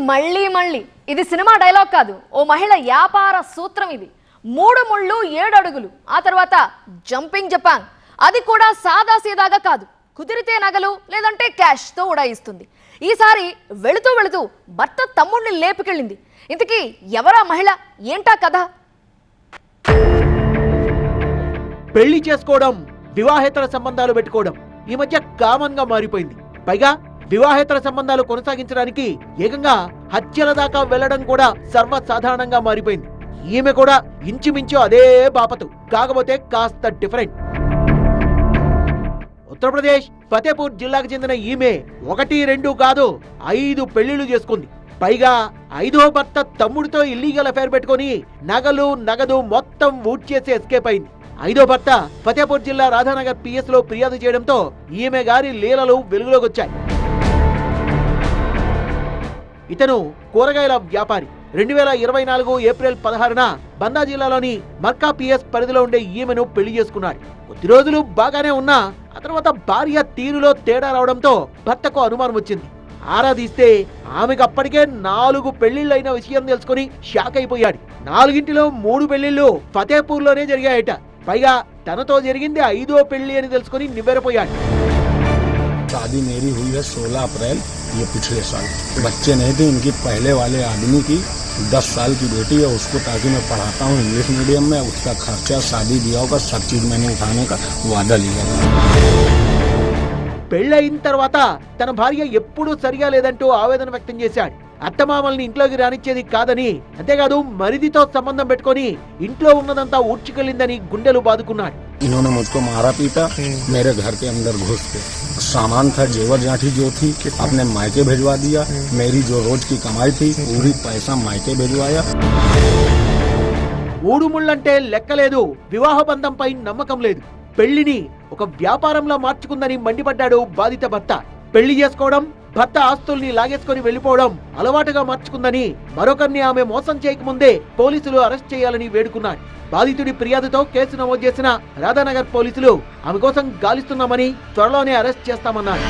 మళ్ళీ మళ్ళీ ఇది సినిమా డైలాగ్ కాదు, ఓ మహిళ వ్యాపార సూత్రం ఇది. 3 ముళ్ళు 7 అడుగులు, ఆ తర్వాత జంపింగ్ జపాన్. అది కూడా సాదా సీదాగా కాదు, కుదిరితే నగలు లేదంటే క్యాష్ తో ఉడాయిస్తుంది. ఈసారి వెళుతూ వెళుతూ భర్త తమ్ముడిని లేపుకెళ్ళింది. ఇంతకీ ఎవరా మహిళ, ఏంటా కథ? పెళ్లి చేసుకోవడం, వివాహేతర సంబంధాలు పెట్టుకోవడం ఈ మధ్య కామన్ గా మారిపోయింది. పైగా వివాహేతర సంబంధాలు కొనసాగించడానికి ఏకంగా హత్యల దాకా వెళ్లడం కూడా సర్వసాధారణంగా మారిపోయింది. ఈమె కూడా ఇంచుమించు అదే బాపతు, కాకపోతే కాస్త డిఫరెంట్. ఉత్తరప్రదేశ్ ఫతేపూర్ జిల్లాకు చెందిన ఈమె 1, 2 కాదు 5 పెళ్లిళ్లు చేసుకుంది. పైగా 5వ భర్త తమ్ముడితో ఇల్లీగల్ అఫైర్ పెట్టుకుని నగలు నగదు మొత్తం ఊడ్చేసి ఎస్కేప్ అయింది. 5వ భర్త ఫతేపూర్ జిల్లా రాధానగర్ పిఎస్ లో ఫిర్యాదు చేయడంతో ఈమె గారి లీలలు వెలుగులోకి వచ్చాయి. ఇతను కూరగాయల వ్యాపారి. 2024 ఏప్రిల్ 16న బందా జిల్లాలోని మర్కా పిఎస్ పరిధిలో ఉండే ఈమెను పెళ్లి చేసుకున్నాడు. కొద్ది రోజులు బాగానే ఉన్నా ఆ తర్వాత భార్య తీరులో తేడా రావడంతో భర్తకు అనుమానం వచ్చింది. ఆరాధిస్తే ఆమెకు అప్పటికే 4 పెళ్లిళ్లైన విషయం తెలుసుకుని షాక్ అయిపోయాడు. 4ంటిలో 3 పెళ్లిళ్లు ఫతేపూర్ లోనే జరిగాయట. పైగా తనతో జరిగింది 5వ పెళ్లి అని తెలుసుకుని నివ్వెరపోయాడు. शादी मेरी हुई है 16 अप्रैल, ये पिछले साल। बच्चे नहीं थे इनकी, पहले वाले आदमी की 10 साल की बेटी है, उसको ताकि मैं पढ़ाता हूँ इंग्लिश मीडियम में, उसका खर्चा शादी ब्याह का सब चीज मैंने उठाने का वादा लिया। పెళ్లయిన తర్వాత తన భార్య ఎప్పుడూ సరిగా లేదంటూ ఆవేదన వ్యక్తం చేశాడు. అత్తమామల్ని ఇంట్లోకి రానిచ్చేది కాదని, అంతేకాదు మరిదితో సంబంధం పెట్టుకొని ఇంట్లో ఉన్నదంతా ఊడ్చుకెళ్ళిందని గుండెలు బాదుకున్నాడు. इन्होंने मुझको मारा पीटा, मेरे घर के अंदर घुस के सामान था, जेवर जाठी जो थी अपने मायके भिजवा दिया। मेरी जो रोज की कमाई थी पूरी पैसा मायके भिजवाया। ఊడుముళ్ళంటే లెక్కలేదు, వివాహ బంధంపై నమ్మకం లేదు, పెళ్లిని ఒక వ్యాపారంలో మార్చుకుందని మండిపడ్డాడు బాధిత భర్త. పెళ్లి చేసుకోవడం, భర్త ఆస్తుల్ని లాగేసుకుని వెళ్లిపోవడం అలవాటుగా మార్చుకుందని, మరొకరిని ఆమె మోసం చేయకముందే పోలీసులు అరెస్ట్ చేయాలని వేడుకున్నాడు. బాధితుడి ఫిర్యాదుతో కేసు నమోదు చేసిన రాధానగర్ పోలీసులు ఆమె కోసం గాలిస్తున్నామని, త్వరలోనే అరెస్ట్ చేస్తామన్నారు.